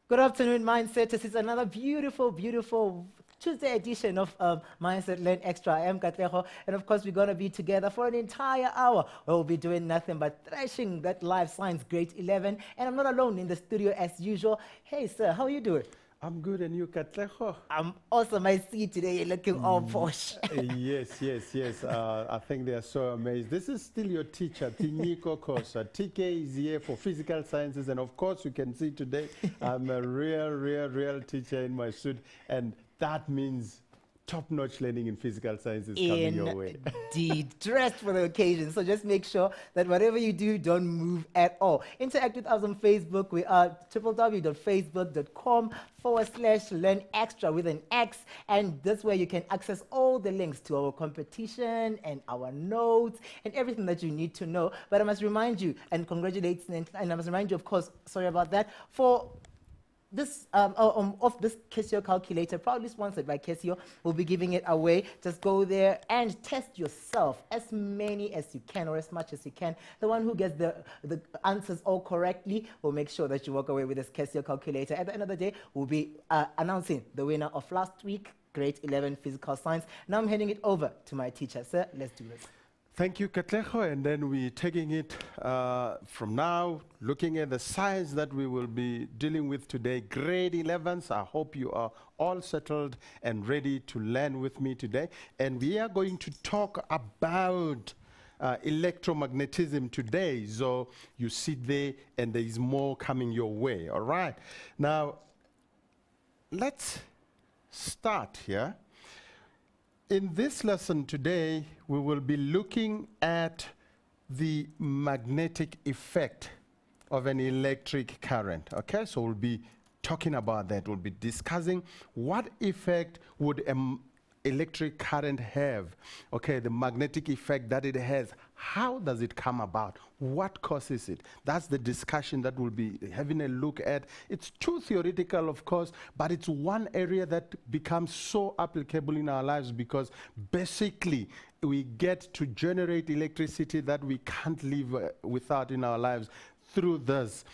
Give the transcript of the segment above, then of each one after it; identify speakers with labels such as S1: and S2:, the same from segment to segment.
S1: Good afternoon, Mindsetters. It's another beautiful, beautiful Tuesday edition of Mindset Learn Extra. I am Katleho, and of course, we're going to be together for an entire hour where we'll be doing nothing but thrashing that life science grade 11. And I'm not alone in the studio as usual. Hey, sir, how are you doing?
S2: I'm good, and you, Katleho?
S1: I'm awesome. I see you today. You're looking all posh.
S2: Yes. I think they are so amazed. This is still your teacher, Tinyiko Kosa. TK is here for physical sciences, and of course, you can see today, I'm a real teacher in my suit, and that means top-notch learning in physical sciences coming your way.
S1: Indeed, dressed for the occasion. So just make sure that whatever you do, don't move at all. Interact with us on Facebook. We are www.facebook.com/learn extra with an X. And that's where you can access all the links to our competition and our notes and everything that you need to know. But I must remind you and congratulate, and I must remind you, of course, sorry about that, for this of this Casio calculator, proudly sponsored by Casio. We'll be giving it away. Just go there and test yourself, as many as you can or as much as you can. The one who gets the answers all correctly will make sure that you walk away with this Casio calculator. At the end of the day, we'll be announcing the winner of last week, grade 11 physical science. Now I'm handing it over to my teacher. Sir, let's do this.
S2: Thank you, Katleho, and then we're taking it from now, looking at the science that we will be dealing with today, grade 11s. I hope you are all settled and ready to learn with me today. And we are going to talk about electromagnetism today. So you sit there and there is more coming your way, all right? Now, let's start here. In this lesson today, we will be looking at the magnetic effect of an electric current. Okay, so we'll be talking about that. We'll be discussing what effect would electric current have, okay, the magnetic effect that it has. How does it come about? What causes it? That's the discussion that we'll be having a look at. It's too theoretical, of course, but it's one area that becomes so applicable in our lives because basically we get to generate electricity that we can't live without in our lives. Through this,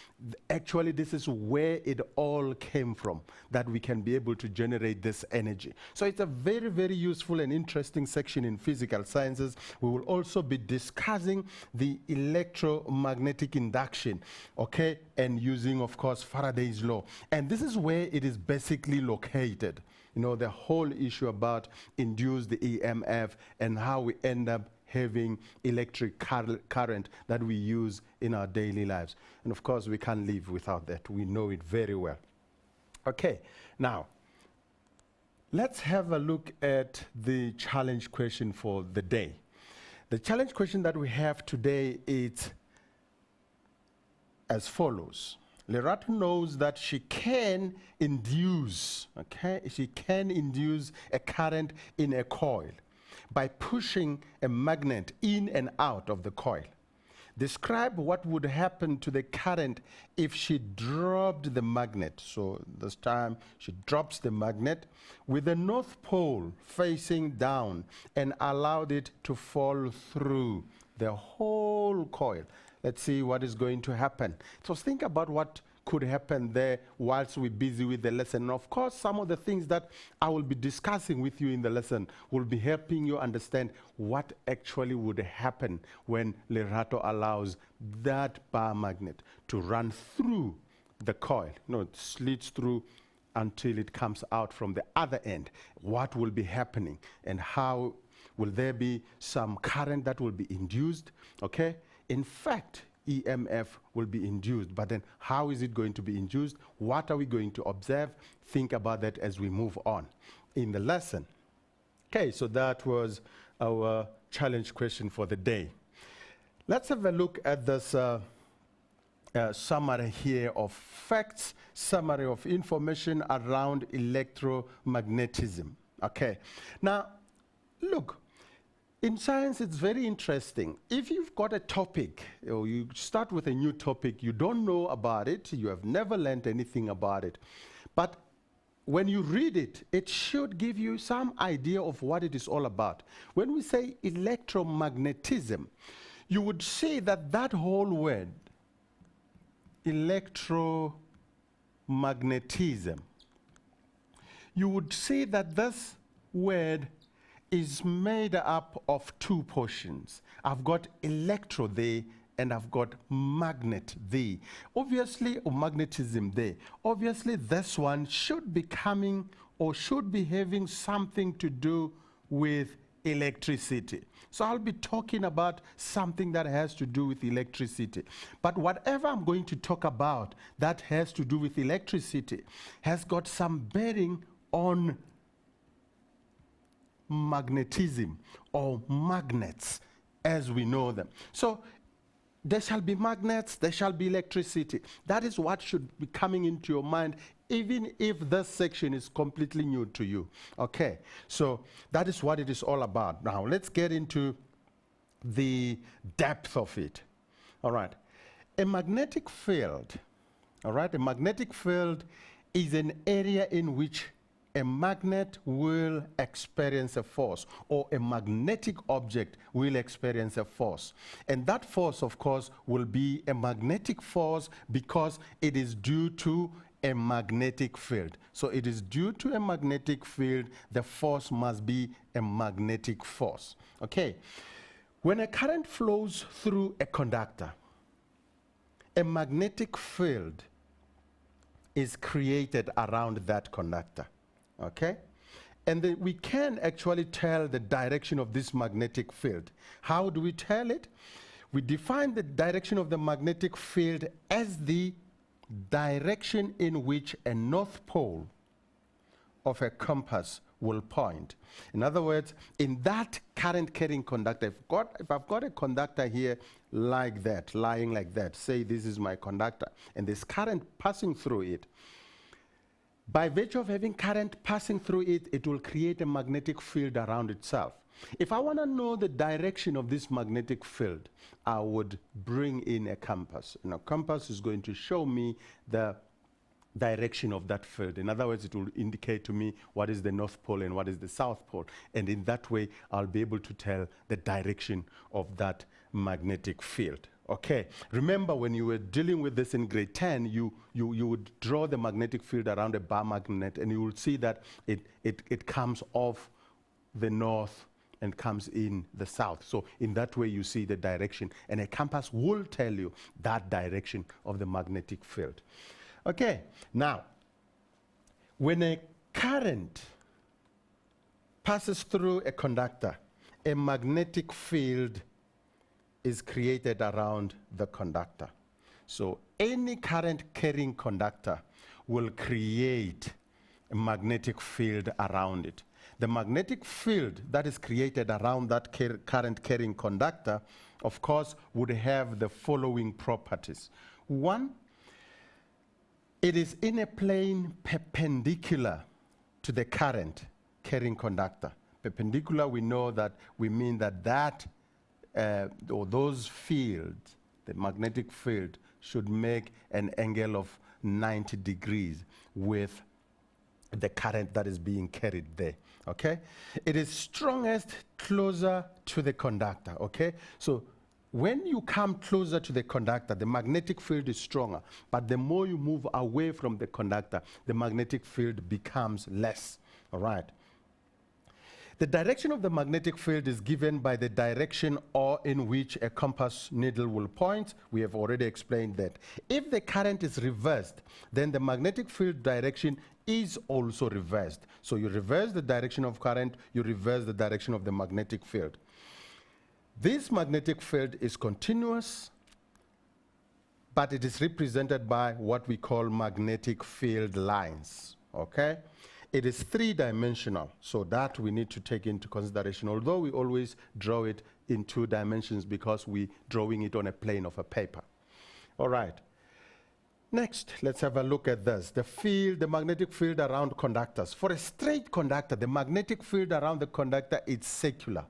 S2: actually this is where it all came from, that we can be able to generate this energy. So it's a very useful and interesting section in physical sciences. We will also be discussing the electromagnetic induction, okay, and using, of course, Faraday's law. And this is where it is basically located. You know, the whole issue about induced EMF and how we end up having electric current that we use in our daily lives. And of course, we can't live without that. We know it very well. Okay, now, let's have a look at the challenge question for the day. The challenge question that we have today is as follows. Lerato knows that she can induce, okay, she can induce a current in a coil by pushing a magnet in and out of the coil. Describe what would happen to the current if she dropped the magnet. So this time she drops the magnet with the north pole facing down and allowed it to fall through the whole coil. Let's see what is going to happen. So think about what could happen there whilst we're busy with the lesson. And of course, some of the things that I will be discussing with you in the lesson will be helping you understand what actually would happen when Lerato allows that bar magnet to run through the coil. You know, it slits through until it comes out from the other end. What will be happening and how will there be some current that will be induced, okay? In fact, EMF will be induced, but then how is it going to be induced? What are we going to observe? Think about that as we move on in the lesson. Okay, so that was our challenge question for the day. Let's have a look at this summary here of facts, summary of information around electromagnetism. Okay, now look, in science, it's very interesting. If you've got a topic, or you start with a new topic, you don't know about it, you have never learned anything about it, but when you read it, it should give you some idea of what it is all about. When we say electromagnetism, you would see that that whole word, electromagnetism, magnetism, you would see that this word is made up of two portions. I've got electro there and I've got magnet there. Obviously, or magnetism there. Obviously, this one should be coming or should be having something to do with electricity. So I'll be talking about something that has to do with electricity. But whatever I'm going to talk about that has to do with electricity has got some bearing on magnetism or magnets as we know them. So there shall be magnets, there shall be electricity. That is what should be coming into your mind, even if this section is completely new to you. Okay, so that is what it is all about. Now let's get into the depth of it. All right, a magnetic field, all right, a magnetic field is an area in which a magnet will experience a force, or a magnetic object will experience a force. And that force, of course, will be a magnetic force because it is due to a magnetic field. So it is due to a magnetic field, the force must be a magnetic force. Okay. When a current flows through a conductor, a magnetic field is created around that conductor. Okay? And then we can actually tell the direction of this magnetic field. How do we tell it? We define the direction of the magnetic field as the direction in which a north pole of a compass will point. In other words, in that current carrying conductor, if I've got a conductor here like that, lying like that, say this is my conductor, and there's current passing through it, by virtue of having current passing through it, it will create a magnetic field around itself. If I want to know the direction of this magnetic field, I would bring in a compass. And a compass is going to show me the direction of that field. In other words, it will indicate to me what is the North Pole and what is the South Pole. And in that way, I'll be able to tell the direction of that magnetic field. Okay, remember when you were dealing with this in grade 10, you would draw the magnetic field around a bar magnet, and you will see that it comes off the north and comes in the south. So in that way, you see the direction, and a compass will tell you that direction of the magnetic field. Okay, now, when a current passes through a conductor, a magnetic field is created around the conductor. So any current carrying conductor will create a magnetic field around it. The magnetic field that is created around that current carrying conductor, of course, would have the following properties. One, it is in a plane perpendicular to the current carrying conductor. Perpendicular, we know that we mean that or those fields, the magnetic field, should make an angle of 90 degrees with the current that is being carried there. Okay? It is strongest closer to the conductor. Okay? So when you come closer to the conductor, the magnetic field is stronger. But the more you move away from the conductor, the magnetic field becomes less. All right? The direction of the magnetic field is given by the direction or in which a compass needle will point. We have already explained that. If the current is reversed, then the magnetic field direction is also reversed. So you reverse the direction of current, you reverse the direction of the magnetic field. This magnetic field is continuous, but it is represented by what we call magnetic field lines. Okay? It is three-dimensional, so that we need to take into consideration, although we always draw it in 2 dimensions because we're drawing it on a plane of a paper. All right. Next, let's have a look at this. The magnetic field around conductors. For a straight conductor, the magnetic field around the conductor is circular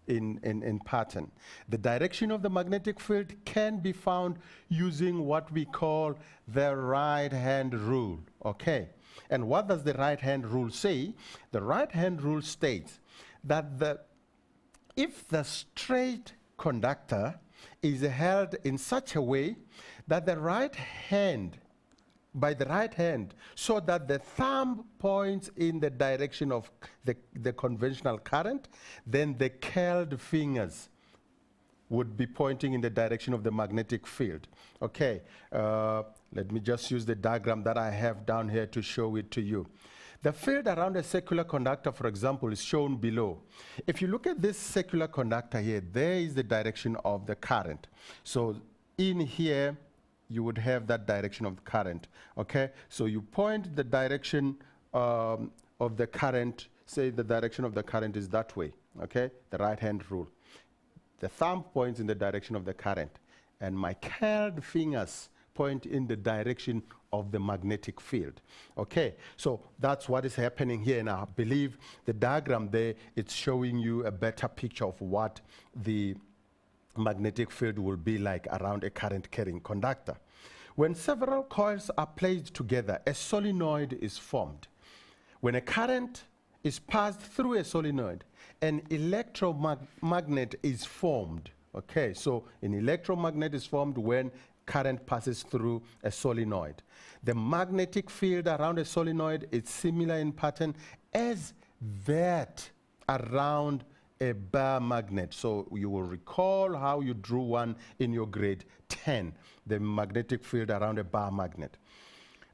S2: in pattern. The direction of the magnetic field can be found using what we call the right-hand rule. Okay. And what does the right-hand rule say? The right-hand rule states that if the straight conductor is held in such a way that the right hand by the right hand, so that the thumb points in the direction of the conventional current, then the curled fingers would be pointing in the direction of the magnetic field. Okay, let me just use the diagram that I have down here to show it to you. The field around a circular conductor, for example, is shown below. If you look at this circular conductor here, there is the direction of the current. So in here, you would have that direction of the current. Okay, so you point the direction of the current, say the direction of the current is that way. Okay, the right hand rule. The thumb points in the direction of the current, and my curled fingers point in the direction of the magnetic field. Okay, so that's what is happening here, and I believe the diagram there, it's showing you a better picture of what the magnetic field will be like around a current-carrying conductor. When several coils are placed together, a solenoid is formed. When a current is passed through a solenoid, an electromagnet is formed. Okay, so an electromagnet is formed when current passes through a solenoid. The magnetic field around a solenoid is similar in pattern as that around a bar magnet. So you will recall how you drew one in your grade 10, the magnetic field around a bar magnet.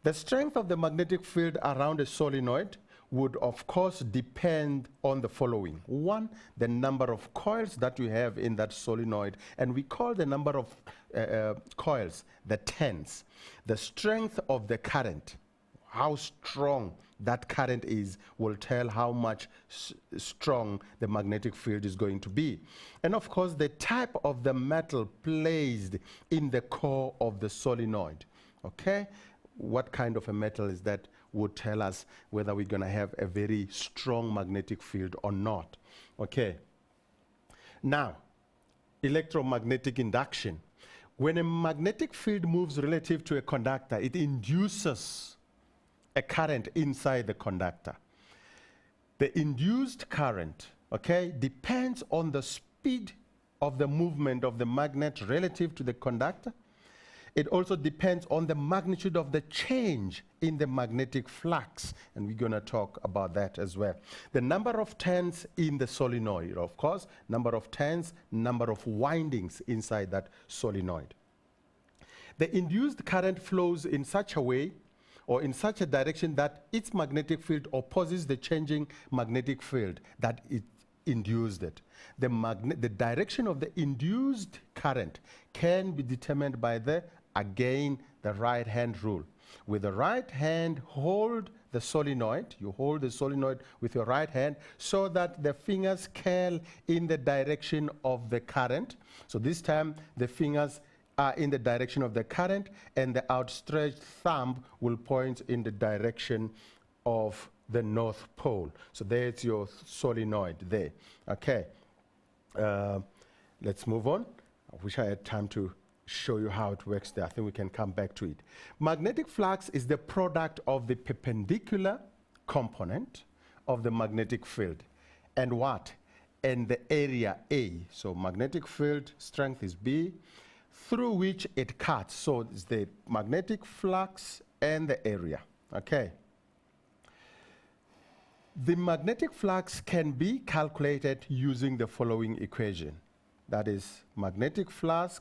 S2: The strength of the magnetic field around a solenoid would of course depend on the following. One, the number of coils that you have in that solenoid, and we call the number of coils the tens. The strength of the current, how strong that current is, will tell how much strong the magnetic field is going to be. And of course, the type of the metal placed in the core of the solenoid. Okay, what kind of a metal is that would tell us whether we're going to have a very strong magnetic field or not. Okay. Now, electromagnetic induction. When a magnetic field moves relative to a conductor, it induces a current inside the conductor. The induced current, okay, depends on the speed of the movement of the magnet relative to the conductor. It also depends on the magnitude of the change in the magnetic flux, and we're going to talk about that as well. The number of turns in the solenoid, of course, number of turns, number of windings inside that solenoid. The induced current flows in such a way or in such a direction that its magnetic field opposes the changing magnetic field that it induced it. The direction of the induced current can be determined by the right hand rule. With the right hand, hold the solenoid. You hold the solenoid with your right hand so that the fingers curl in the direction of the current. So this time the fingers are in the direction of the current, and the outstretched thumb will point in the direction of the North Pole. So there's your solenoid there. Okay, let's move on. I wish I had time to show you how it works there. I think we can come back to it. Magnetic flux is the product of the perpendicular component of the magnetic field and what? And the area A. So magnetic field strength is B, through which it cuts. So it's the magnetic flux and the area. Okay. The magnetic flux can be calculated using the following equation. That is magnetic flux,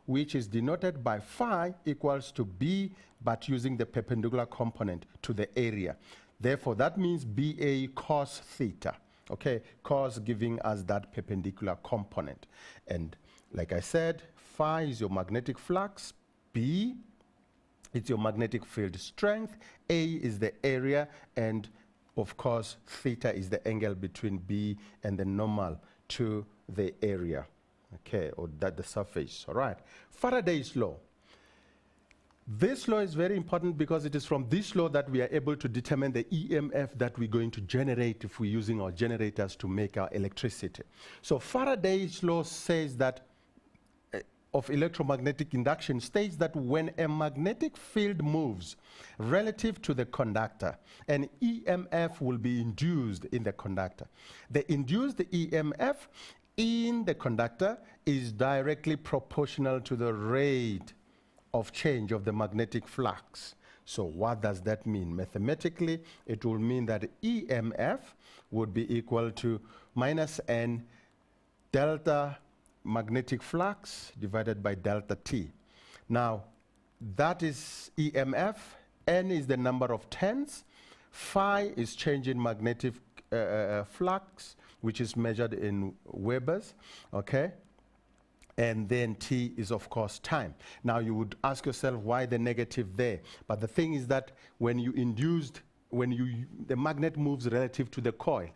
S2: which is denoted by phi equals to B, but using the perpendicular component to the area. Therefore, that means BA cos theta. Okay, cos giving us that perpendicular component. And like I said, phi is your magnetic flux, B, it's your magnetic field strength, A is the area, and of course, theta is the angle between B and the normal to the area. Okay, or that the surface, all right. Faraday's law. This law is very important because it is from this law that we are able to determine the EMF that we're going to generate if we're using our generators to make our electricity. So Faraday's law says that, of electromagnetic induction, states that when a magnetic field moves relative to the conductor, an EMF will be induced in the conductor. The induced EMF in the conductor is directly proportional to the rate of change of the magnetic flux. So what does that mean? Mathematically, it will mean that EMF would be equal to minus n delta magnetic flux divided by delta T. Now, that is EMF. N is the number of turns. Phi is change in magnetic flux, which is measured in Webers, okay? And then T is, of course, time. Now, you would ask yourself why the negative there. But the thing is that when you induced, the magnet moves relative to the coil,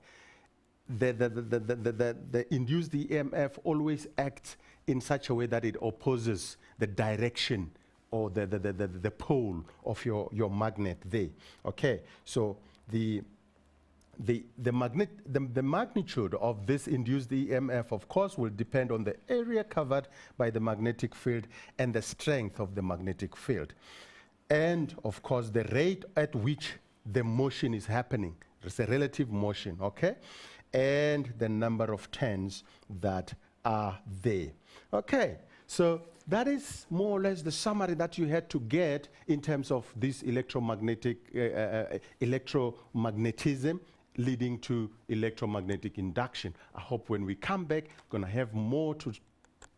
S2: the induced EMF always acts in such a way that it opposes the direction or the pole of your magnet there. Okay, so the magnitude of this induced EMF, of course, will depend on the area covered by the magnetic field and the strength of the magnetic field. And, of course, the rate at which the motion is happening. It's a relative motion, okay? And the number of turns that are there. Okay, so that is more or less the summary that you had to get in terms of this electromagnetism leading to electromagnetic induction. I hope when we come back, we're going to have more to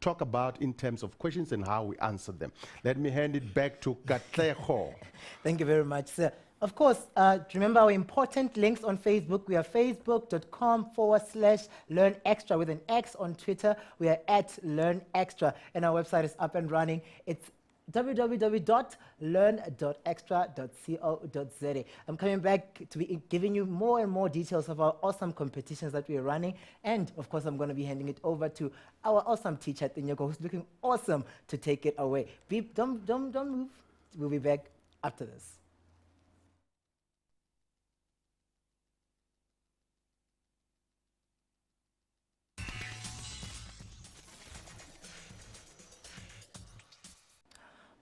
S2: talk about in terms of questions and how we answer them. Let me hand it back to Katleho.
S1: Thank you very much, sir. Of course, remember our important links on Facebook. We are facebook.com/Learn Extra with an X. On Twitter, we are @LearnExtra. And our website is up and running. It's www.learn.extra.co.za. I'm coming back to be giving you more and more details of our awesome competitions that we are running. And, of course, I'm going to be handing it over to our awesome teacher, Tinyoko, who's looking awesome to take it away. Don't move. We'll be back after this.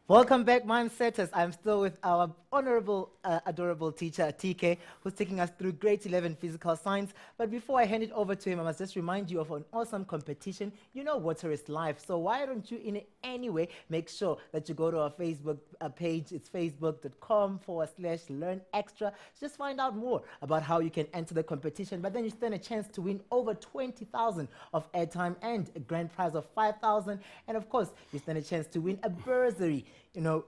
S1: Welcome back, Mindsetters. I'm still with our honorable, adorable teacher, TK, who's taking us through grade 11 physical science. But before I hand it over to him, I must just remind you of an awesome competition. You know water is life, so why don't you, in any way, make sure that you go to our Facebook page. It's facebook.com/Learn Extra. Just find out more about how you can enter the competition, but then you stand a chance to win over 20,000 of airtime and a grand prize of 5,000. And of course, you stand a chance to win a bursary, you know,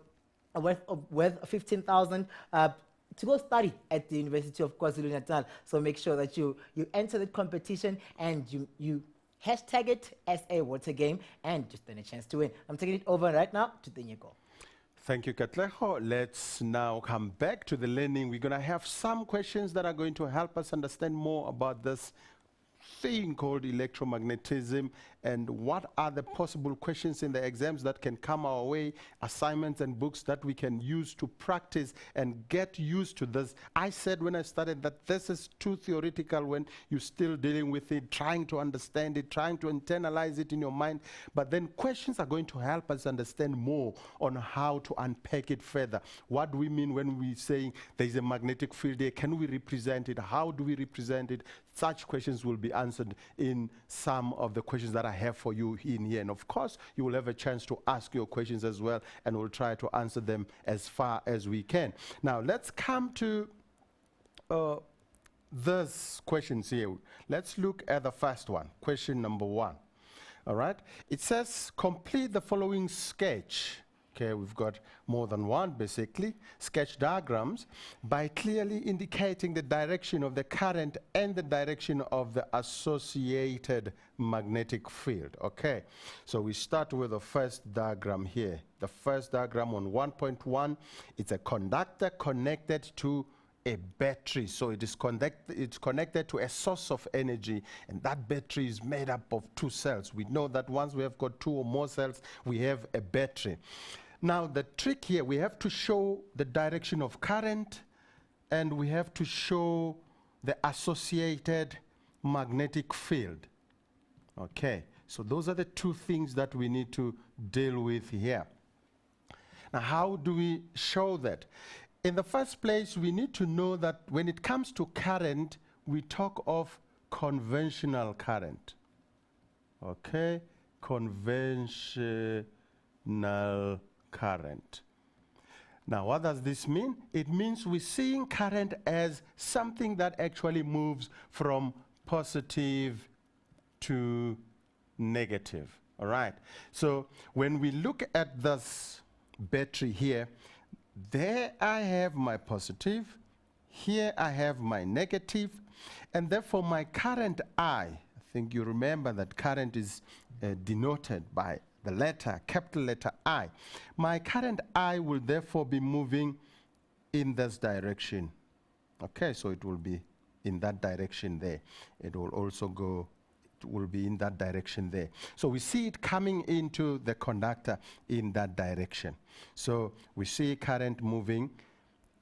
S1: worth 15,000 to go study at the University of KwaZulu-Natal. So make sure that you enter the competition and you hashtag it as a water game and just stand a chance to win. I'm taking it over right now to Tinyoko.
S2: Thank you, Katleho. Let's now come back to the learning. We're going to have some questions that are going to help us understand more about this thing called electromagnetism and what are the possible questions in the exams that can come our way, assignments and books that we can use to practice and get used to this. I said when I started that this is too theoretical when you're still dealing with it, trying to understand it, trying to internalize it in your mind. But then questions are going to help us understand more on how to unpack it further. What do we mean when we say there's a magnetic field there? Can we represent it? How do we represent it? Such questions will be answered in some of the questions that I have for you in here. And of course, you will have a chance to ask your questions as well, and we'll try to answer them as far as we can. Now, let's come to these questions here. Let's look at the first one, question number 1. All right? It says, complete the following sketch. Okay, we've got more than one, basically, sketch diagrams by clearly indicating the direction of the current and the direction of the associated magnetic field. Okay, so we start with the first diagram here. The first diagram on 1.1, it's a conductor connected to a battery. So it's connected to a source of energy, and that battery is made up of 2 cells. We know that once we have got 2 or more cells, we have a battery. Now, the trick here, we have to show the direction of current, and we have to show the associated magnetic field. Okay, so those are the 2 things that we need to deal with here. Now, how do we show that? In the first place, we need to know that when it comes to current, we talk of conventional current. Okay, conventional current. Now, what does this mean? It means we're seeing current as something that actually moves from positive to negative. All right. So when we look at this battery here, there I have my positive, here I have my negative, and therefore my current I think you remember that current is denoted by the letter, capital letter I. My current I will therefore be moving in this direction. Okay, so it will be in that direction there. It will also go, it will be in that direction there. So we see it coming into the conductor in that direction. So we see current moving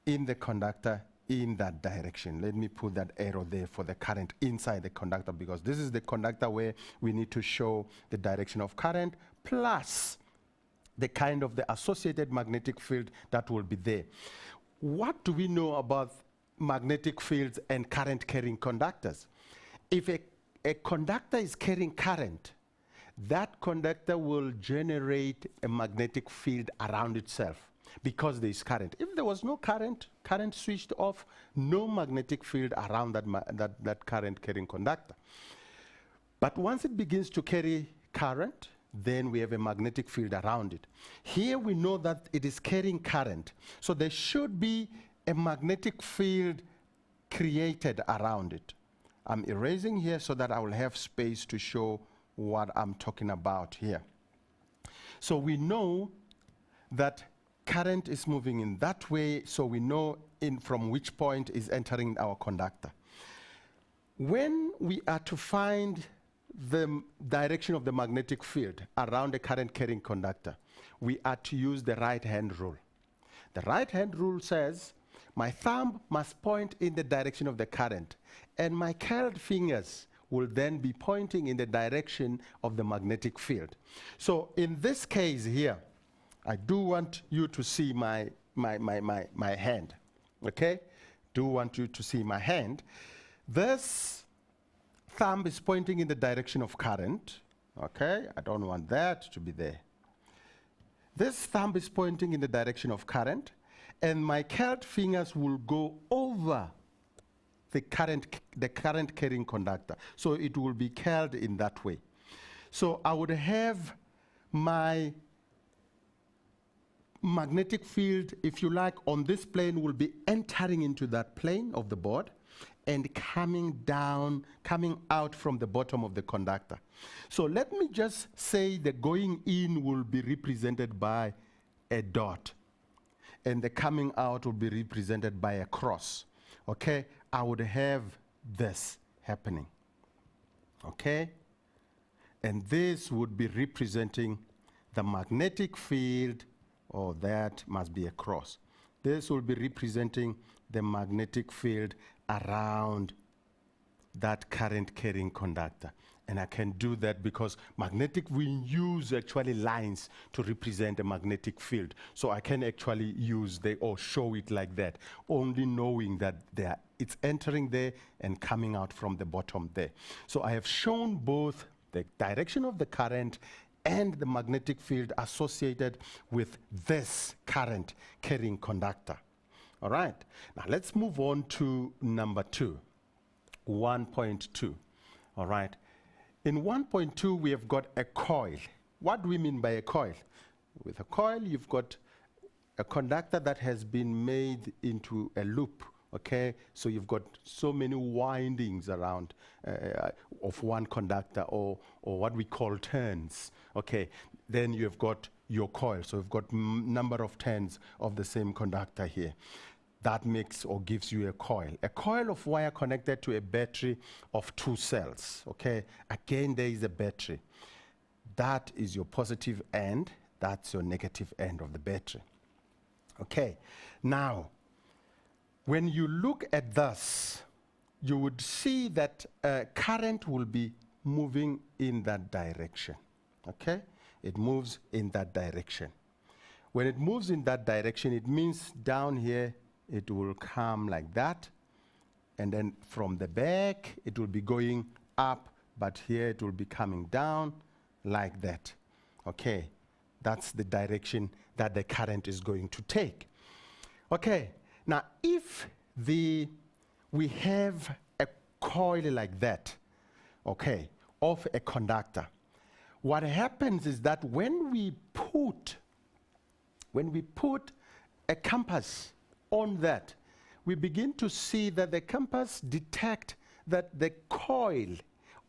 S2: in the conductor in that direction. Let me put that arrow there for the current inside the conductor, because this is the conductor where we need to show the direction of current plus the kind of the associated magnetic field that will be there. What do we know about magnetic fields and current carrying conductors? If a conductor is carrying current, that conductor will generate a magnetic field around itself because there is current. If there was no current, current switched off, no magnetic field around that current carrying conductor. But once it begins to carry current, then we have a magnetic field around it. Here we know that it is carrying current, so there should be a magnetic field created around it. I'm erasing here so that I will have space to show what I'm talking about here. So we know that current is moving in that way, so we know from which point is entering our conductor. When we are to find the direction of the magnetic field around the current carrying conductor, we are to use the right-hand rule. The right-hand rule says my thumb must point in the direction of the current, and my curled fingers will then be pointing in the direction of the magnetic field. So in this case here, I do want you to see my hand, okay? Do want you to see my hand. This thumb is pointing in the direction of current, okay? I don't want that to be there. This thumb is pointing in the direction of current, and my curled fingers will go over the current carrying conductor. So it will be curled in that way. So I would have my magnetic field, if you like, on this plane will be entering into that plane of the board and coming down, coming out from the bottom of the conductor. So let me just say the going in will be represented by a dot, and the coming out will be represented by a cross. Okay, I would have this happening. Okay, and this would be representing the magnetic field, or that must be a cross. This will be representing the magnetic field around that current carrying conductor. And I can do that because we use actually lines to represent a magnetic field. So I can actually use or show it like that, only knowing that it's entering there and coming out from the bottom there. So I have shown both the direction of the current and the magnetic field associated with this current carrying conductor. All right, now let's move on to number 2, 1.2. All right, in 1.2 we have got a coil. What do we mean by a coil? With a coil, you've got a conductor that has been made into a loop. Okay, so you've got so many windings around of one conductor, or what we call turns. Okay, then you've got your coil, so you've got number of turns of the same conductor here. That makes or gives you a coil. A coil of wire connected to a battery of 2 cells. Okay, again there is a battery. That is your positive end, that's your negative end of the battery. Okay, now when you look at this, you would see that current will be moving in that direction. Okay, it moves in that direction. When it moves in that direction, it means down here it will come like that, and then from the back it will be going up, but here it will be coming down like that. Okay, that's the direction that the current is going to take. Okay, now if we have a coil like that, okay, of a conductor, what happens is that when we put a compass on that, we begin to see that the compass detect that the coil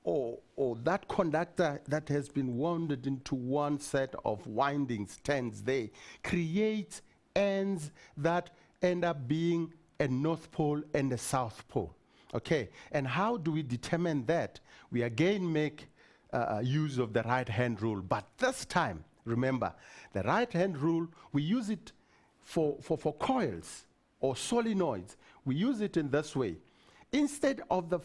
S2: or that conductor that has been wound into one set of windings, turns there, creates ends that end up being a north pole and a south pole. Okay, and how do we determine that? We again make use of the right-hand rule, but this time, remember, the right-hand rule, we use it for coils or solenoids. We use it in this way. Instead of the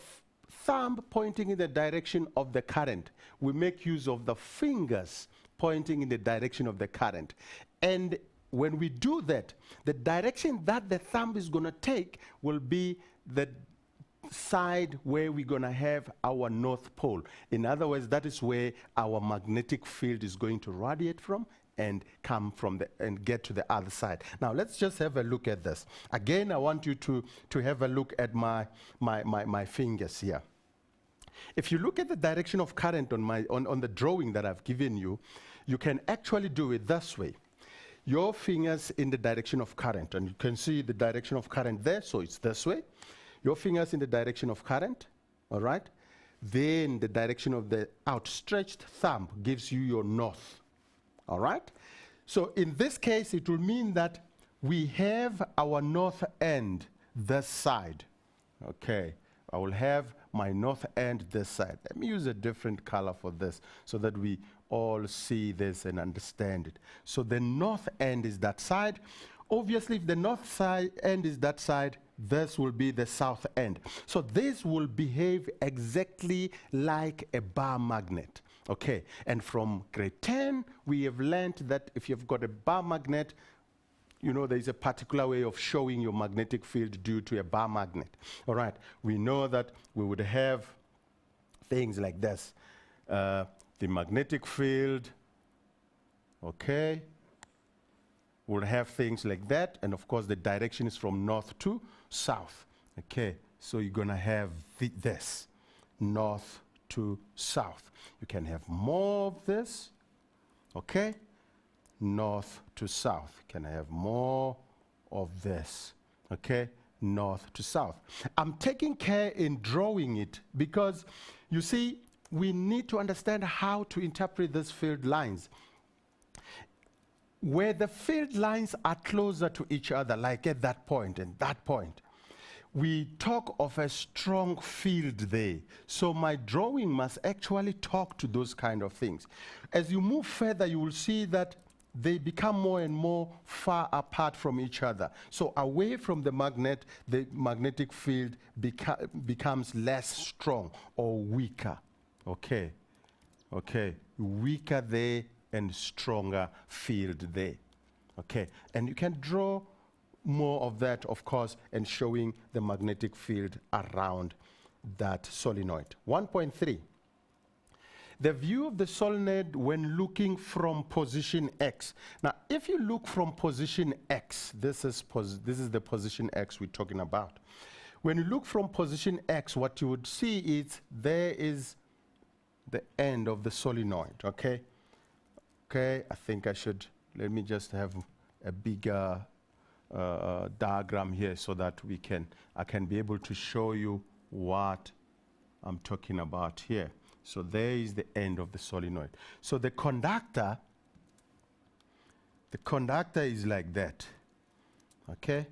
S2: thumb pointing in the direction of the current, we make use of the fingers pointing in the direction of the current. And when we do that, the direction that the thumb is going to take will be the side where we're going to have our north pole. In other words, that is where our magnetic field is going to radiate from and come from and get to the other side. Now let's just have a look at this. Again, I want you to have a look at my fingers here. If you look at the direction of current on the drawing that I've given you, you can actually do it this way. Your fingers in the direction of current, and you can see the direction of current there, so it's this way. Your fingers in the direction of current, all right? Then the direction of the outstretched thumb gives you your north, all right? So in this case, it will mean that we have our north end this side, okay? I will have my north end this side. Let me use a different color for this so that we all see this and understand it. So the north end is that side. Obviously, if the north side end is that side, this will be the south end. So this will behave exactly like a bar magnet. Okay, and from grade 10, we have learned that if you've got a bar magnet, you know there's a particular way of showing your magnetic field due to a bar magnet. All right, we know that we would have things like this. The magnetic field, okay, we'll have things like that, and of course the direction is from north to south. Okay, so you're gonna have this, north to south. You can have more of this, okay, north to south. You can have more of this, okay, north to south. I'm taking care in drawing it because, you see, we need to understand how to interpret these field lines. Where the field lines are closer to each other, like at that point and that point, we talk of a strong field there. So my drawing must actually talk to those kind of things. As you move further, you will see that they become more and more far apart from each other. So away from the magnet, the magnetic field becomes less strong or weaker. Okay, okay, weaker there and stronger field there. Okay, and you can draw more of that, of course, and showing the magnetic field around that solenoid. 1.3. The view of the solenoid when looking from position X. Now, if you look from position X, this is the position X we're talking about. When you look from position X, what you would see is there is the end of the solenoid, okay? Okay, I think I should, let me just have a bigger diagram here so that I can be able to show you what I'm talking about here. So there is the end of the solenoid. So the conductor is like that, okay,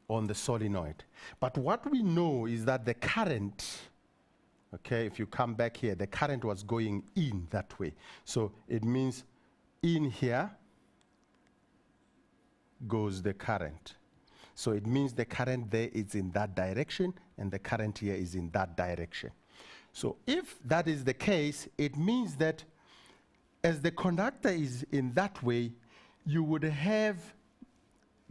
S2: on the solenoid. But what we know is that the current, okay, if you come back here, the current was going in that way. So it means in here goes the current. So it means the current there is in that direction and the current here is in that direction. So if that is the case, it means that as the conductor is in that way, you would have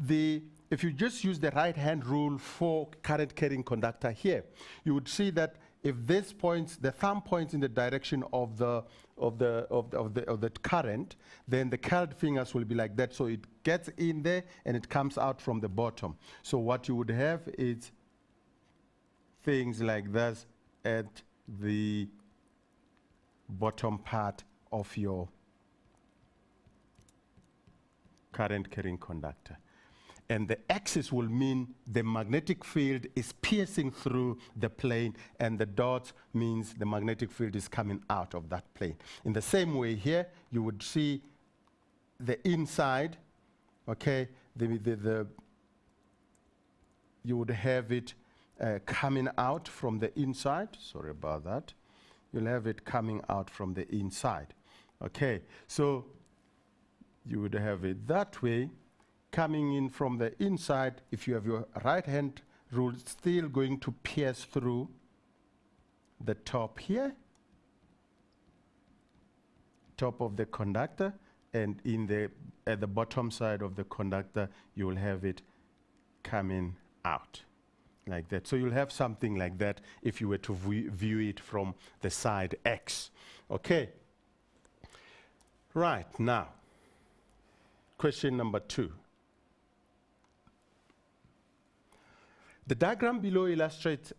S2: if you just use the right-hand rule for current carrying conductor here, you would see that if this points, the thumb points in the direction of the current, then the curved fingers will be like that. So it gets in there and it comes out from the bottom. So what you would have is things like this at the bottom part of your current carrying conductor. And the axis will mean the magnetic field is piercing through the plane, and the dots means the magnetic field is coming out of that plane. In the same way here, you would see the inside, okay, you would have it coming out from the inside. Sorry about that. You'll have it coming out from the inside. Okay, so you would have it that way, coming in from the inside. If you have your right hand rule, still going to pierce through the top here, top of the conductor, and at the bottom side of the conductor, you will have it coming out like that. So you'll have something like that if you were to view it from the side X. Okay. Right, now, question number 2. The diagram below illustrates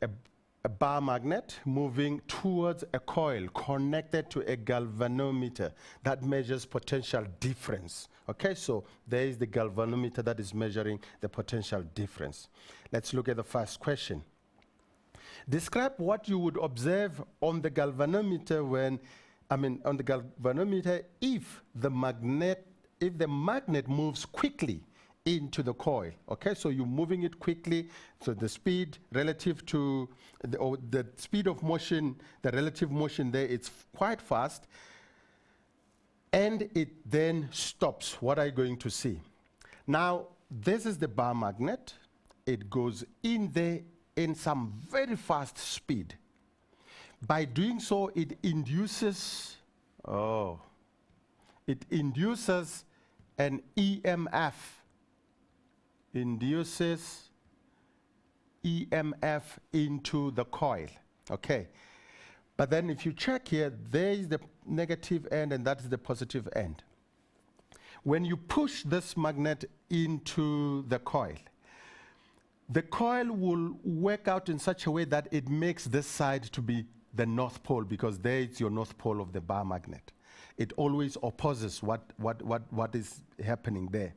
S2: a bar magnet moving towards a coil connected to a galvanometer that measures potential difference. Okay, so there is the galvanometer that is measuring the potential difference. Let's look at the first question. Describe what you would observe on the galvanometer if the magnet moves quickly into the coil. Okay, so you're moving it quickly, so the speed relative to the speed of motion, the relative motion there, it's quite fast, and it then stops. What are you going to see? Now, this is the bar magnet. It goes in there in some very fast speed. By doing so, it induces an EMF. Induces EMF into the coil. Okay. But then if you check here, there is the negative end and that is the positive end. When you push this magnet into the coil will work out in such a way that it makes this side to be the north pole, because there is your north pole of the bar magnet. It always opposes what is happening there.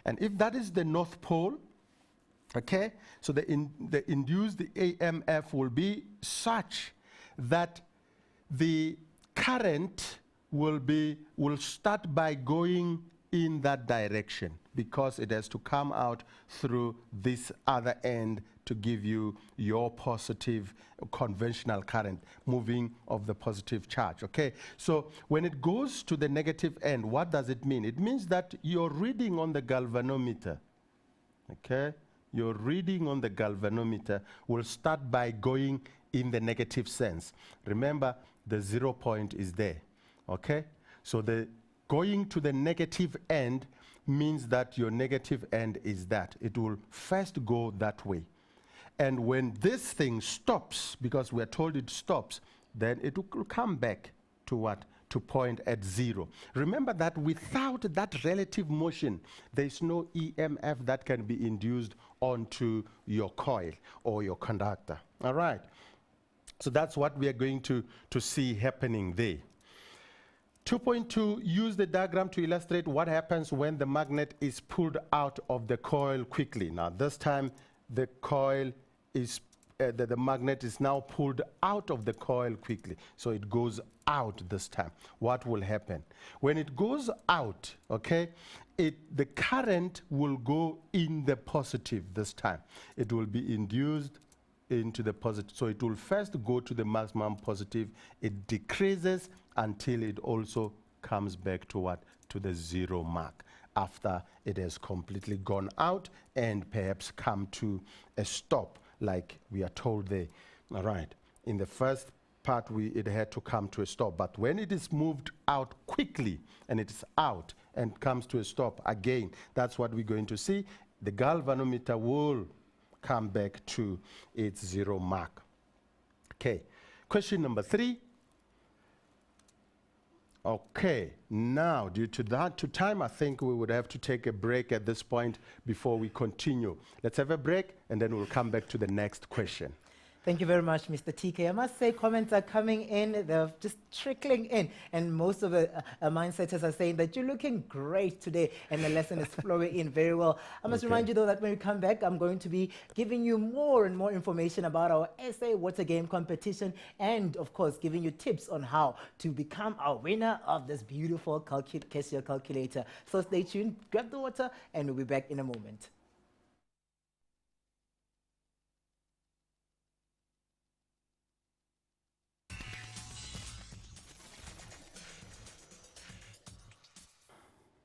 S2: And if that is the north pole, okay, so the induced EMF will be such that the current will start by going in that direction, because it has to come out through this other end to give you your positive conventional current moving of the positive charge. Okay, so when it goes to the negative end, what does it mean? It means that your reading on the galvanometer, okay, your reading on the galvanometer will start by going in the negative sense. Remember, the 0 point is there. Okay, so the going to the negative end means that your negative end is that. It will first go that way. And when this thing stops, because we're told it stops, then it will come back to what? To point at 0. Remember that without that relative motion, there's no EMF that can be induced onto your coil or your conductor. All right. So that's what we are going to see happening there. 2.2, use the diagram to illustrate what happens when the magnet is pulled out of the coil quickly. Now, this time, the coil is, the magnet is now pulled out of the coil quickly. So it goes out this time. What will happen? When it goes out, okay, the current will go in the positive this time. It will be induced into the positive. So it will first go to the maximum positive. It decreases until it also comes back to what? To the 0 mark, after it has completely gone out and perhaps come to a stop, like we are told there. All right. In the first part, it had to come to a stop. But when it is moved out quickly and it is out and comes to a stop again, that's what we're going to see. The galvanometer will come back to its 0 mark. Okay. Question number 3. Okay, now due to time, I think we would have to take a break at this point before we continue. Let's have a break and then we'll come back to the next question.
S1: Thank you very much, Mr. TK. I must say comments are coming in, they're just trickling in, and most of the mindsetters are saying that you're looking great today and the lesson is flowing in very well. I must remind you though that when we come back, I'm going to be giving you more and more information about our SA water game competition and of course giving you tips on how to become a winner of this beautiful Casio calculator. So stay tuned, grab the water, and we'll be back in a moment.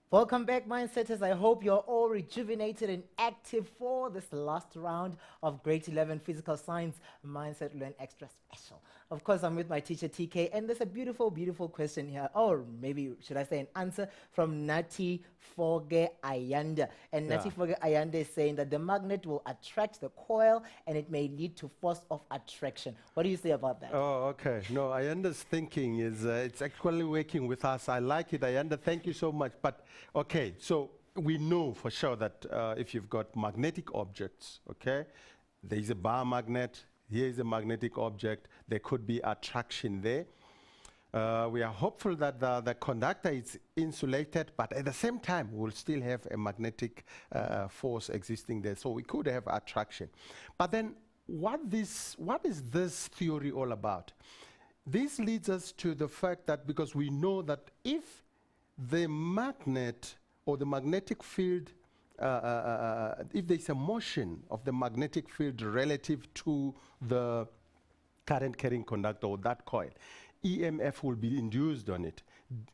S1: Welcome back, Mindsetters. I hope you're all rejuvenated and active for this last round of Grade 11 Physical Science Mindset Learn Extra Special. Of course, I'm with my teacher, TK, and there's a beautiful, beautiful question here, or maybe should I say an answer from Nati Foge Ayanda. And Nati Foge Ayanda is saying that the magnet will attract the coil and it may lead to force of attraction. What do you say about that?
S2: Oh, okay. No, Ayanda's thinking is it's actually working with us. I like it, Ayanda. Thank you so much. But okay, so we know for sure that if you've got magnetic objects, okay, there is a bar magnet, here is a magnetic object, there could be attraction there. We are hopeful that the conductor is insulated, but at the same time, we'll still have a magnetic force existing there, so we could have attraction. But then, what is this theory all about? This leads us to the fact that because we know that if the magnet or the magnetic field, if there's a motion of the magnetic field relative to the current carrying conductor or that coil, EMF will be induced on it.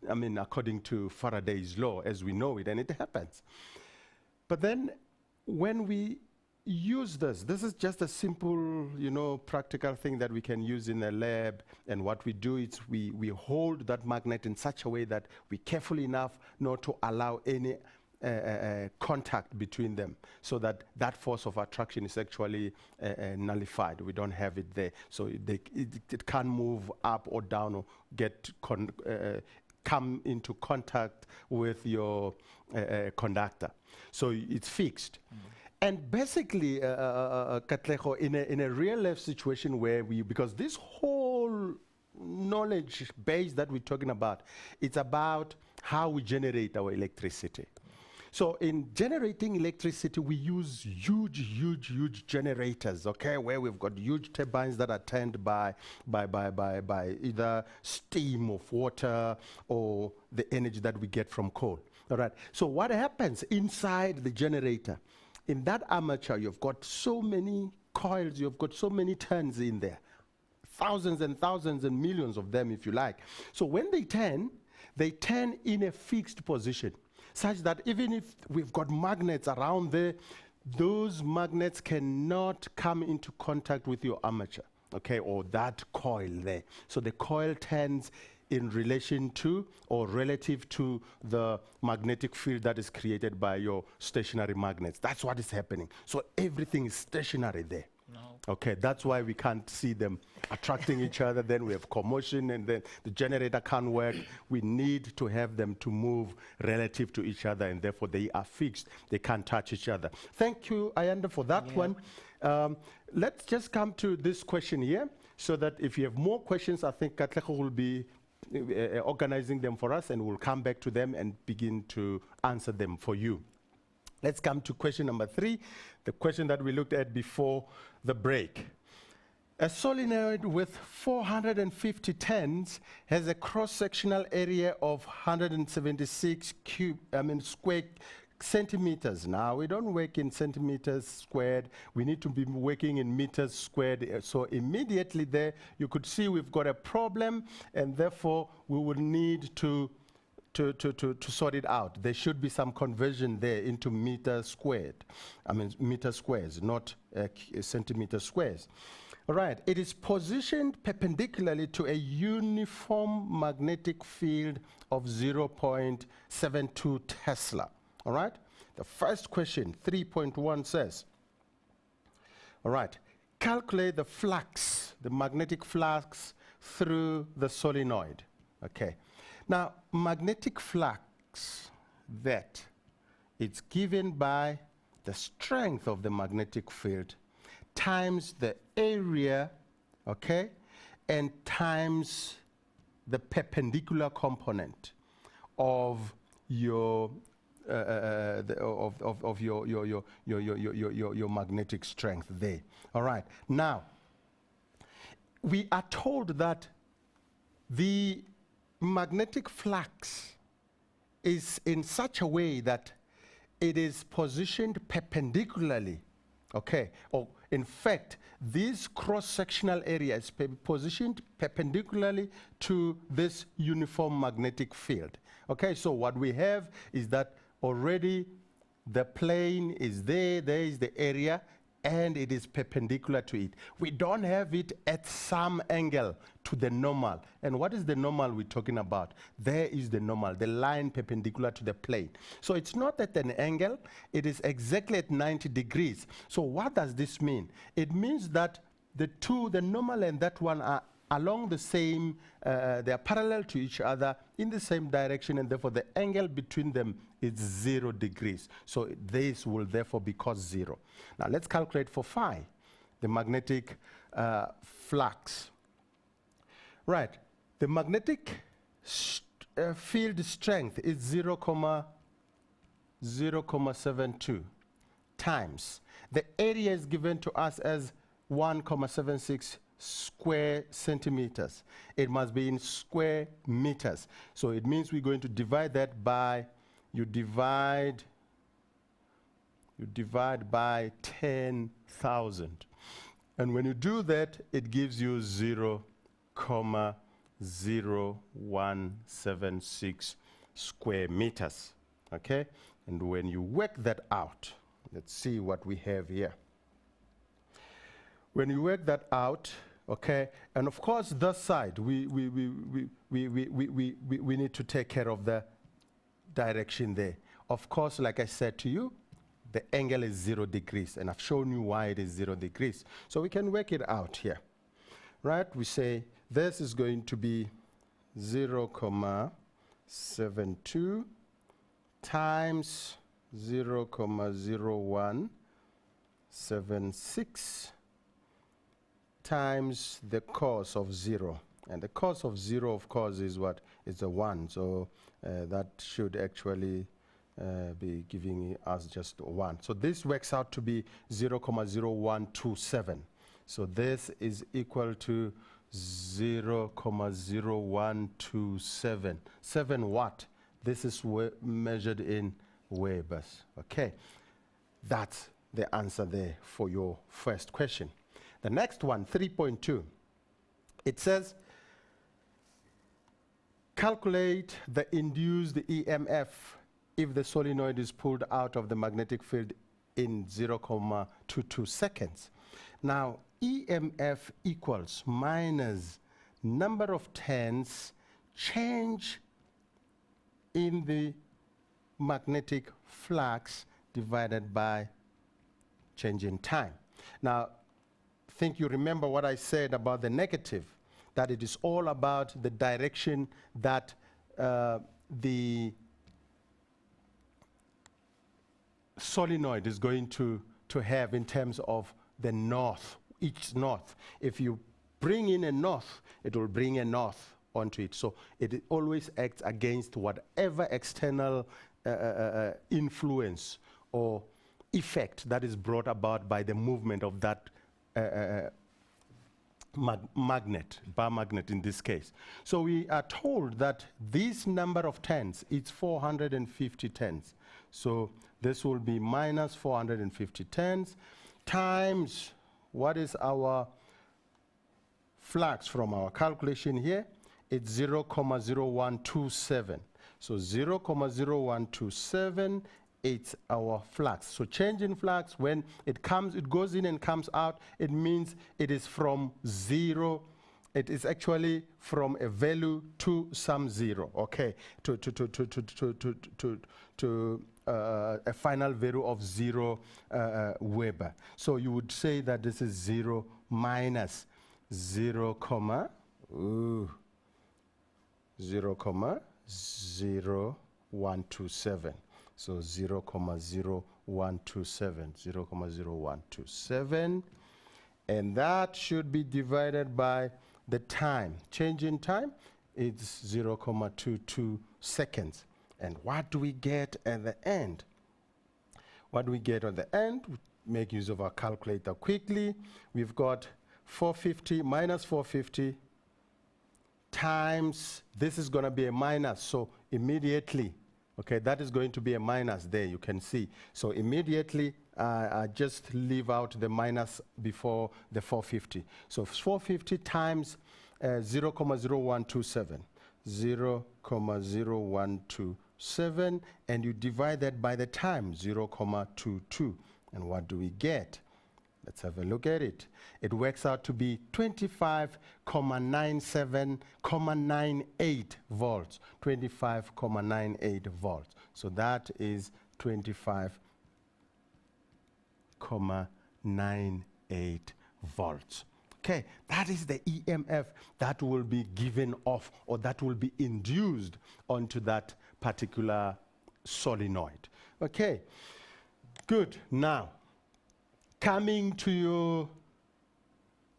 S2: I mean, according to Faraday's law, as we know it, and it happens. But then when we use this is just a simple, practical thing that we can use in a lab. And what we do is we hold that magnet in such a way that we carefully enough not to allow any contact between them, so that that force of attraction is actually nullified. We don't have it there, so it can't move up or down or get come into contact with your conductor. So it's fixed. And basically, Katleho, in a real life situation where because this whole knowledge base that we're talking about, it's about how we generate our electricity. So in generating electricity, we use huge generators, okay, where we've got huge turbines that are turned by either steam of water or the energy that we get from coal. All right. So what happens inside the generator? In that armature, you've got so many coils, you've got so many turns in there, thousands and thousands and millions of them, if you like. So when they turn in a fixed position, such that even if we've got magnets around there, those magnets cannot come into contact with your armature, okay, or that coil there. So the coil turns in relation to or relative to the magnetic field that is created by your stationary magnets. That's what is happening. So everything is stationary there. No. Okay, that's why we can't see them attracting each other. Then we have commotion, and then the generator can't work. We need to have them to move relative to each other, and therefore they are fixed. They can't touch each other. Thank you, Ayanda, for that one. Let's just come to this question here, so that if you have more questions, I think Katlego will be organizing them for us, and we'll come back to them and begin to answer them for you. Let's come to question number 3, the question that we looked at before the break. A solenoid with 450 turns has a cross-sectional area of 176 square centimeters. Now, we don't work in centimeters squared. We need to be working in meters squared. So immediately there, you could see we've got a problem, and therefore we will need to sort it out. There should be some conversion there into meter squared. Meter squares, not centimeter squares. All right, it is positioned perpendicularly to a uniform magnetic field of 0.72 Tesla. All right, the first question, 3.1 says, all right, calculate the flux, the magnetic flux through the solenoid. Okay. Now, magnetic flux, that it's given by the strength of the magnetic field times the area, okay, and times the perpendicular component of your your magnetic strength there. All right. Now, we are told that the magnetic flux is in such a way that it is positioned perpendicularly, okay? Or in fact, this cross-sectional area is positioned perpendicularly to this uniform magnetic field. Okay, so what we have is that already the plane is there, there is the area, and it is perpendicular to it. We don't have it at some angle to the normal. And what is the normal we're talking about? There is the normal, the line perpendicular to the plane. So it's not at an angle, it is exactly at 90 degrees. So what does this mean? It means that the two, the normal and that one, are along the same, they are parallel to each other in the same direction, and therefore the angle between them is 0 degrees. So this will therefore be cos 0. Now let's calculate for phi, the magnetic flux. Right, the magnetic field strength is 0,072 times. The area is given to us as 1,76 square centimeters. It must be in square meters. So it means we're going to divide that by, you divide by 10,000. And when you do that, it gives you 0,0176 square meters. Okay? And when you work that out, let's see what we have here. When you work that out, okay, and of course this side, we need to take care of the direction there. Of course, like I said to you, the angle is 0 degrees, and I've shown you why it is 0 degrees. So we can work it out here, right? We say this is going to be 0,72 times 0,0176 times the cos of 0. And the cos of 0, of course, is what? It's a 1. So that should actually be giving us just 1. So this works out to be 0,0127. So this is equal to 0,0127. 7 watt. This is measured in Webers. Okay. That's the answer there for your first question. The next one, 3.2, it says, calculate the induced EMF if the solenoid is pulled out of the magnetic field in 0,22 seconds. Now, EMF equals minus number of turns change in the magnetic flux divided by change in time. Now, I think you remember what I said about the negative, that it is all about the direction that the solenoid is going to have in terms of the north, each north. If you bring in a north, it will bring a north onto it. So it always acts against whatever external influence or effect that is brought about by the movement of that magnet, bar magnet in this case. So we are told that this number of turns, it's 450 turns. So this will be minus 450 turns times, what is our flux from our calculation here? It's 0,0127. So 0,0127, it's our flux. So change in flux, when it goes in and comes out, it means it is from 0. It is actually from a value to some 0, okay, to a final value of 0 Weber. So you would say that this is 0 minus 0, Ooh. 0,0127. So 0,0127, 0,0127. And that should be divided by the time. Change in time, it's 0,22 seconds. And what do we get at the end? What do we get at the end? We make use of our calculator quickly. We've got 450 minus 450 times, this is going to be a minus, so immediately, okay, that is going to be a minus there, you can see. So immediately, I just leave out the minus before the 450. So 450 times 0,0127, 0,0127, and you divide that by the time, 0,22. And what do we get? Let's have a look at it. It works out to be 25,97,98 volts. 25,98 volts. So that is 25,98 volts. Okay, that is the EMF that will be given off, or that will be induced onto that particular solenoid. Okay, good. Now, coming to your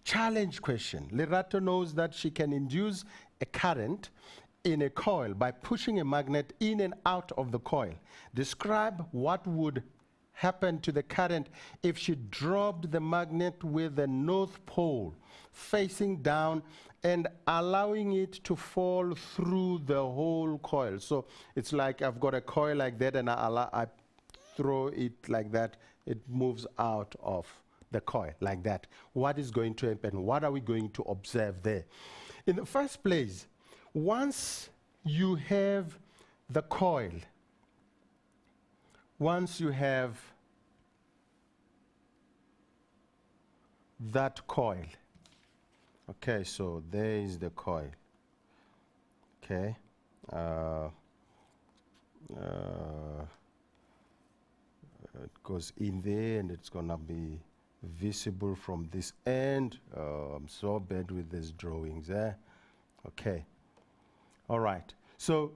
S2: challenge question, Lerato knows that she can induce a current in a coil by pushing a magnet in and out of the coil. Describe what would happen to the current if she dropped the magnet with the north pole facing down and allowing it to fall through the whole coil. So it's like I've got a coil like that, and I throw it like that. It moves out of the coil like that. What is going to happen? What are we going to observe there? In the first place, once you have the coil, once you have that coil, okay, so there is the coil, okay, it goes in there, and it's gonna be visible from this end. I'm so bad with these drawings, okay, all right, so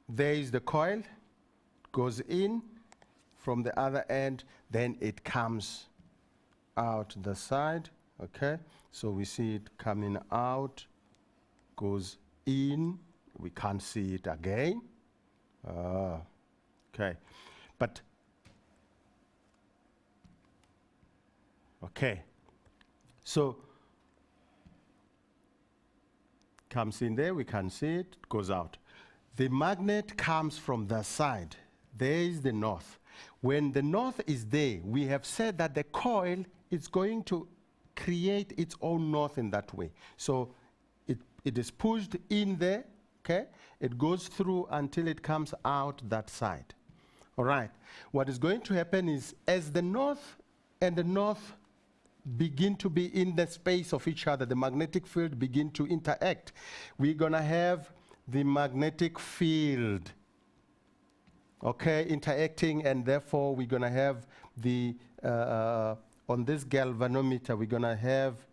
S2: there is the coil, goes in from the other end, then it comes out the side, okay, so we see it coming out, goes in, we can't see it again. Okay, but okay, so comes in there, we can see it, goes out. The magnet comes from the side. There is the north. When the north is there, we have said that the coil is going to create its own north in that way. So it is pushed in there. Okay, it goes through until it comes out that side. All right, what is going to happen is, as the north and the north begin to be in the space of each other, the magnetic field begin to interact. We're gonna have the magnetic field, okay, interacting, and therefore we're gonna have the, on this galvanometer, we're gonna have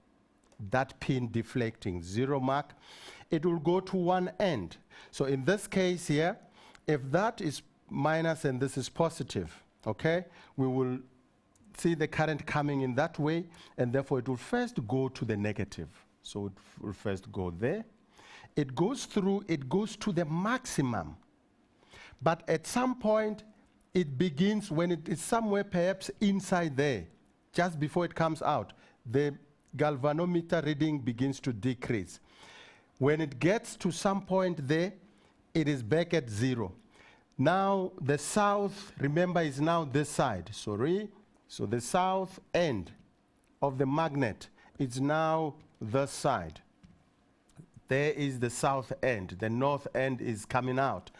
S2: that pin deflecting, 0 mark. It will go to one end. So in this case here, if that is minus and this is positive, okay, we will see the current coming in that way, and therefore it will first go to the negative. So it will first go there. It goes through, it goes to the maximum. But at some point, it begins, when it is somewhere perhaps inside there, just before it comes out, the galvanometer reading begins to decrease. When it gets to some point there, it is back at 0. Now the south, remember, is now this side, sorry. So the south end of the magnet is now this side. There is the south end. The north end is coming out.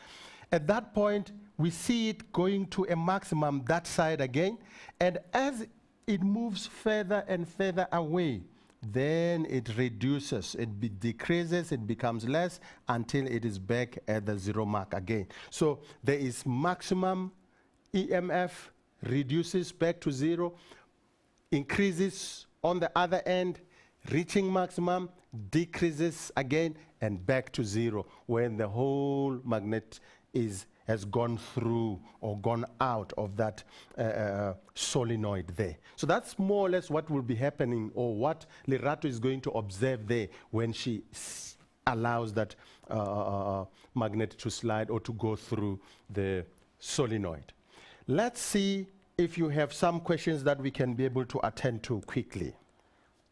S2: At that point, we see it going to a maximum that side again. And as it moves further and further away, then it reduces, it decreases, it becomes less until it is back at the 0 mark again. So there is maximum EMF, reduces back to 0, increases on the other end, reaching maximum, decreases again, and back to zero when the whole magnet has gone through or gone out of that solenoid there. So that's more or less what will be happening, or what Lerato is going to observe there when she allows that magnet to slide or to go through the solenoid. Let's see if you have some questions that we can be able to attend to quickly.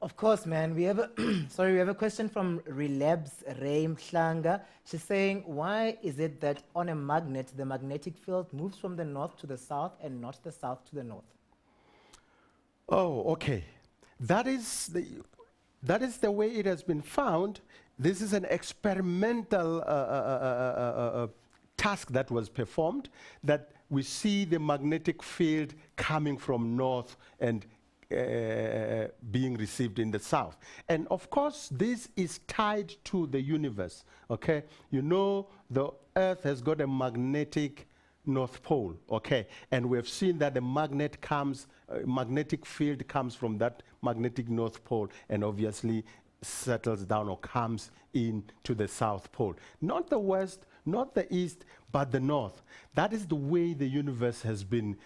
S1: Of course, man. We have a sorry, we have a question from Relabs Raim Shlanga. She's saying, why is it that on a magnet the magnetic field moves from the north to the south and not the south to the north?
S2: Oh, okay. That is the way it has been found. This is an experimental task that was performed, that we see the magnetic field coming from north and being received in the south. And of course, this is tied to the universe, okay? You know, the Earth has got a magnetic North Pole, okay? And we have seen that the magnetic field comes from that magnetic North Pole and obviously settles down or comes into the South Pole. Not the west, not the east, but the north. That is the way the universe has been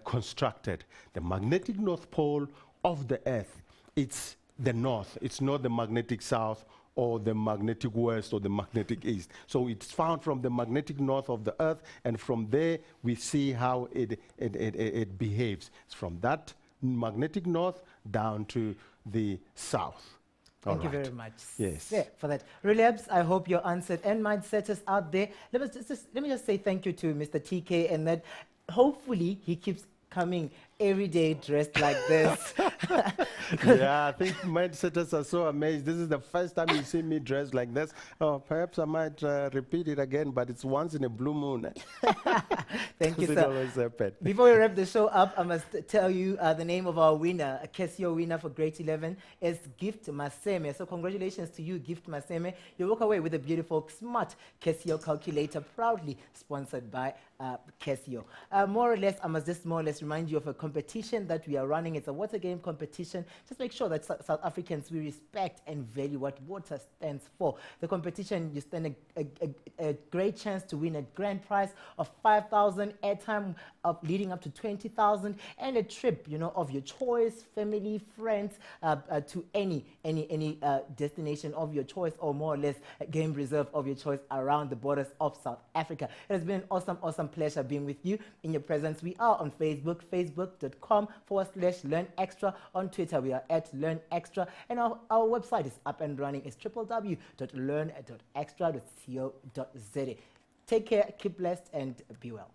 S2: constructed. The magnetic North Pole of the Earth, it's the north. It's not the magnetic south or the magnetic west or the magnetic east. So it's found from the magnetic north of the Earth, and from there we see how it behaves. It's from that magnetic north down to the south.
S1: Thank you very much.
S2: Yes.
S1: Yeah, for that. Relapse, I hope you're answered. And mindsetters out there, let me just say thank you to Mr. TK, and that hopefully he keeps coming every day dressed like this.
S2: Yeah, I think mindsetters are so amazed. This is the first time you see me dressed like this. Oh, perhaps I might repeat it again, but it's once in a blue moon.
S1: Thank you,
S2: It
S1: sir.
S2: always happens.
S1: Before we wrap the show up, I must tell you the name of our winner, a Casio winner for grade 11, is Gift Maseme. So congratulations to you, Gift Maseme. You walk away with a beautiful, smart Casio calculator, proudly sponsored by Casio. More or less, I must just more or less remind you of a competition that we are running. It's a water game competition. Just make sure that South Africans, we respect and value what water stands for. The competition, you stand a great chance to win a grand prize of 5,000, airtime of leading up to 20,000, and a trip, you know, of your choice, family, friends, to any destination of your choice, or more or less a game reserve of your choice around the borders of South Africa. It has been an awesome pleasure being with you. In your presence, we are on Facebook, facebook.com/Learn Extra. On Twitter, we are at Learn Extra, and our website is up and running. It's www.learn.extra.co.za. Take care, keep blessed, and be well.